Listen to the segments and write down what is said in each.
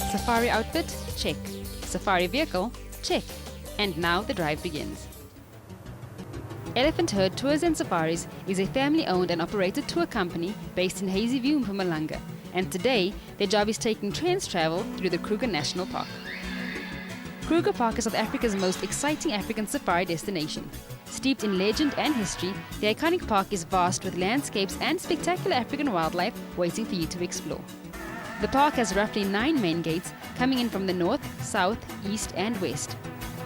Safari outfit? Check. Safari vehicle? Check. And now the drive begins. Elephant Herd Tours and Safaris is a family-owned and operated tour company based in Hazyview, Mpumalanga. And today, their job is taking Trendz travel through the Kruger National Park. Kruger Park is South Africa's most exciting African safari destination. Steeped in legend and history, the iconic park is vast with landscapes and spectacular African wildlife waiting for you to explore. The park has roughly 9 main gates coming in from the north, south, east and west.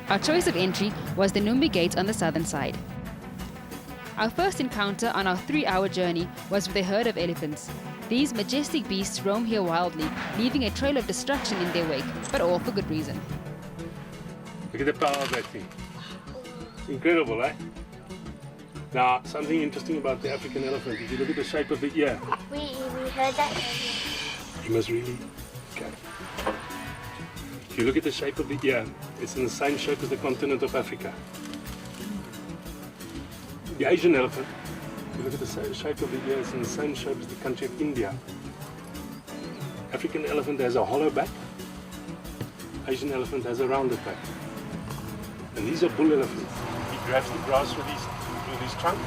Our choice of entry was the Numbi Gate on the southern side. Our first encounter on our 3-hour journey was with a herd of elephants. These majestic beasts roam here wildly, leaving a trail of destruction in their wake, but all for good reason. Look at the power of that thing. It's incredible, eh? Now, something interesting about the African elephant, if you look at the shape of the ear. We heard that. You must really... Okay. If you look at the shape of the ear, it's in the same shape as the continent of Africa. The Asian elephant, if you look at the shape of the ear, it's in the same shape as the country of India. African elephant has a hollow back. Asian elephant has a rounded back. And these are bull elephants. He grabs the grass with his trunk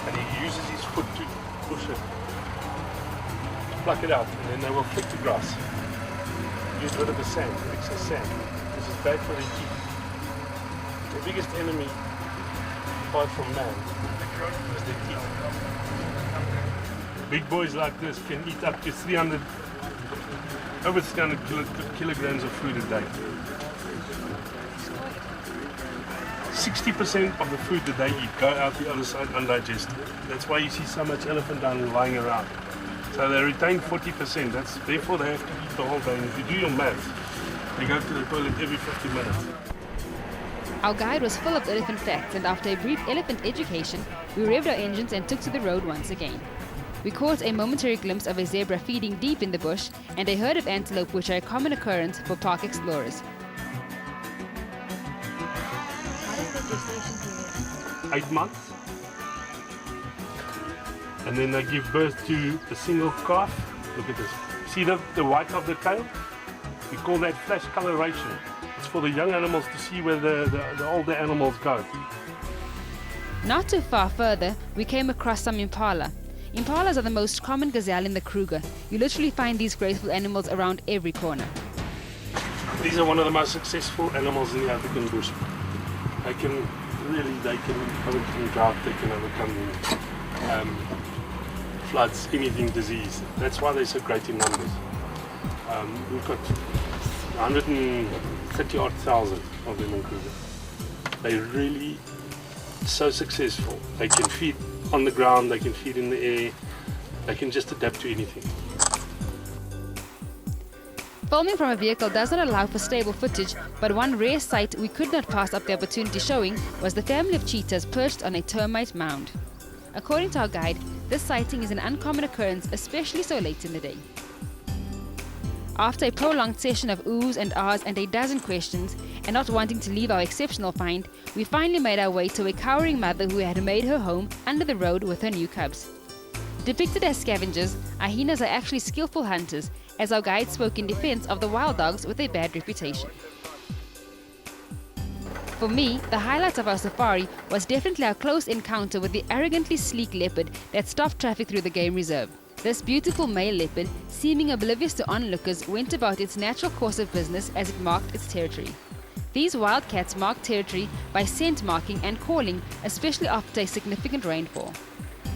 and he uses his foot to push it, to pluck it out, and then they will flick the grass. Get rid of the sand, excess sand. This is bad for their teeth. The biggest enemy, apart from man, is their teeth. Big boys like this can eat up to over 300 kilograms of food a day. 60% of the food that they eat go out the other side undigested. That's why you see so much elephant dung lying around. So they retain 40%. Therefore they have to eat the whole day. And if you do your maths, they go to the toilet every 50 minutes. Our guide was full of elephant facts, and after a brief elephant education, we revved our engines and took to the road once again. We caught a momentary glimpse of a zebra feeding deep in the bush and a herd of antelope, which are a common occurrence for park explorers. 8 months, and then they give birth to a single calf. Look at this. See the white of the tail? We call that flash coloration. It's for the young animals to see where the older animals go. Not too far further, we came across some impala. Impalas are the most common gazelle in the Kruger. You literally find these graceful animals around every corner. These are one of the most successful animals in the African bush. They can overcome drought, they can overcome floods, anything, disease. That's why they're so great in numbers. We've got 130,000 of them in Kruger. They're really so successful. They can feed on the ground, they can feed in the air, they can just adapt to anything. Filming from a vehicle does not allow for stable footage, but one rare sight we could not pass up the opportunity showing was the family of cheetahs perched on a termite mound. According to our guide, this sighting is an uncommon occurrence, especially so late in the day. After a prolonged session of oohs and ahs and a dozen questions, and not wanting to leave our exceptional find, we finally made our way to a cowering mother who had made her home under the road with her new cubs. Depicted as scavengers, our hyenas are actually skillful hunters, as our guide spoke in defense of the wild dogs with a bad reputation. For me, the highlight of our safari was definitely our close encounter with the arrogantly sleek leopard that stopped traffic through the game reserve. This beautiful male leopard, seeming oblivious to onlookers, went about its natural course of business as it marked its territory. These wildcats mark territory by scent marking and calling, especially after a significant rainfall.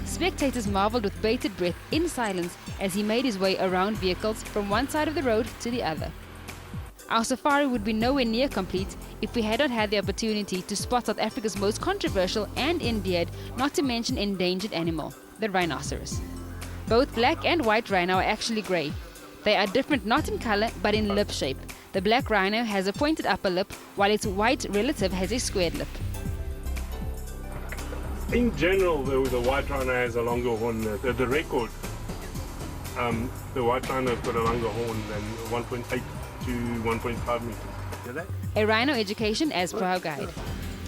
Spectators marveled with bated breath in silence as he made his way around vehicles from one side of the road to the other. Our safari would be nowhere near complete if we had not had the opportunity to spot South Africa's most controversial and endeared, not to mention endangered animal, the rhinoceros. Both black and white rhino are actually grey. They are different not in colour but in lip shape. The black rhino has a pointed upper lip while its white relative has a squared lip. In general, the white rhino has a longer horn. The record, the white rhino has got a longer horn than 1.8 to 1.5 meters. Hear that? A rhino education as per our guide.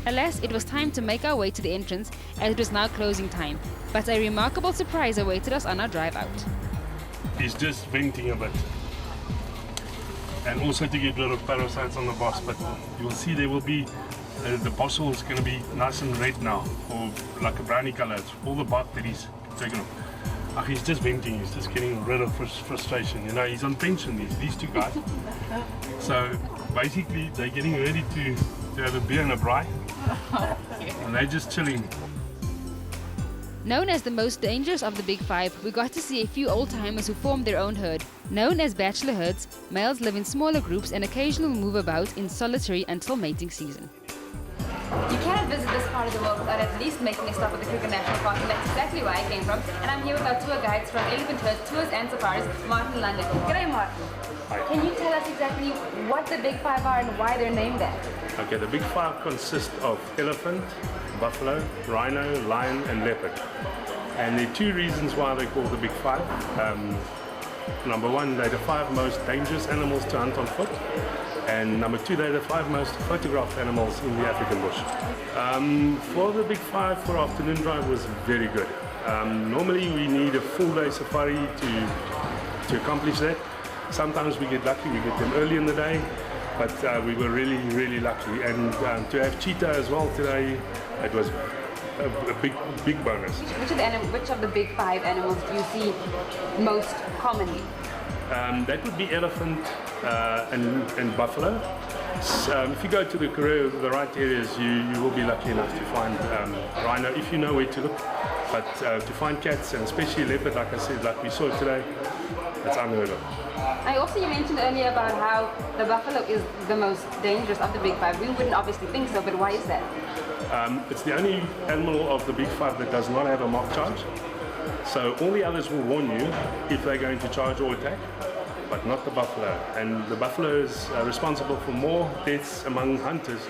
Alas, it was time to make our way to the entrance as it was now closing time, but a remarkable surprise awaited us on our drive out. He's just venting a bit. and also to get rid of parasites on the boss. But you will see there will be the bosal is going to be nice and red now, or like a brownie color. It's all the bark that he's taken off. He's just venting. He's just getting rid of frustration. You know, he's on pension. These two guys. So basically, they're getting ready to have a beer and a braai, and they're just chilling. Known as the most dangerous of the Big Five, we got to see a few old-timers who formed their own herd. Known as bachelor herds, males live in smaller groups and occasionally move about in solitary until mating season. You cannot visit this part of the world without at least making a stop at the Kruger National Park, and that's exactly where I came from. And I'm here with our tour guides from Elephant Herd Tours and Safaris, Martin and London. G'day, Martin. Hi. Can you tell us exactly what the Big Five are and why they're named that? Okay, the Big Five consist of elephant, buffalo, rhino, lion, and leopard. And there are two reasons why they're called the Big Five. Number one, they're the 5 most dangerous animals to hunt on foot. And number 2, they're the 5 most photographed animals in the African bush. For the Big Five, for afternoon drive was very good. Normally we need a full day safari to accomplish that. Sometimes we get lucky, we get them early in the day, but we were really, really lucky. And to have cheetah as well today, it was a big bonus. Which of the Big Five animals do you see most commonly? That would be elephant and buffalo. So, if you go to the right areas, you will be lucky enough to find rhino if you know where to look. But to find cats, and especially leopard, like I said, like we saw today, it's unheard of. You mentioned earlier about how the buffalo is the most dangerous of the Big Five. We wouldn't obviously think so, but why is that? It's the only animal of the Big Five that does not have a mock charge. So all the others will warn you if they're going to charge or attack, but not the buffalo. And the buffalo is responsible for more deaths among hunters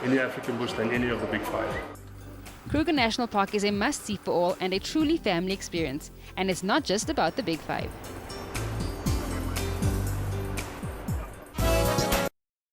in the African bush than any of the Big Five. Kruger National Park is a must-see for all and a truly family experience. And it's not just about the Big Five.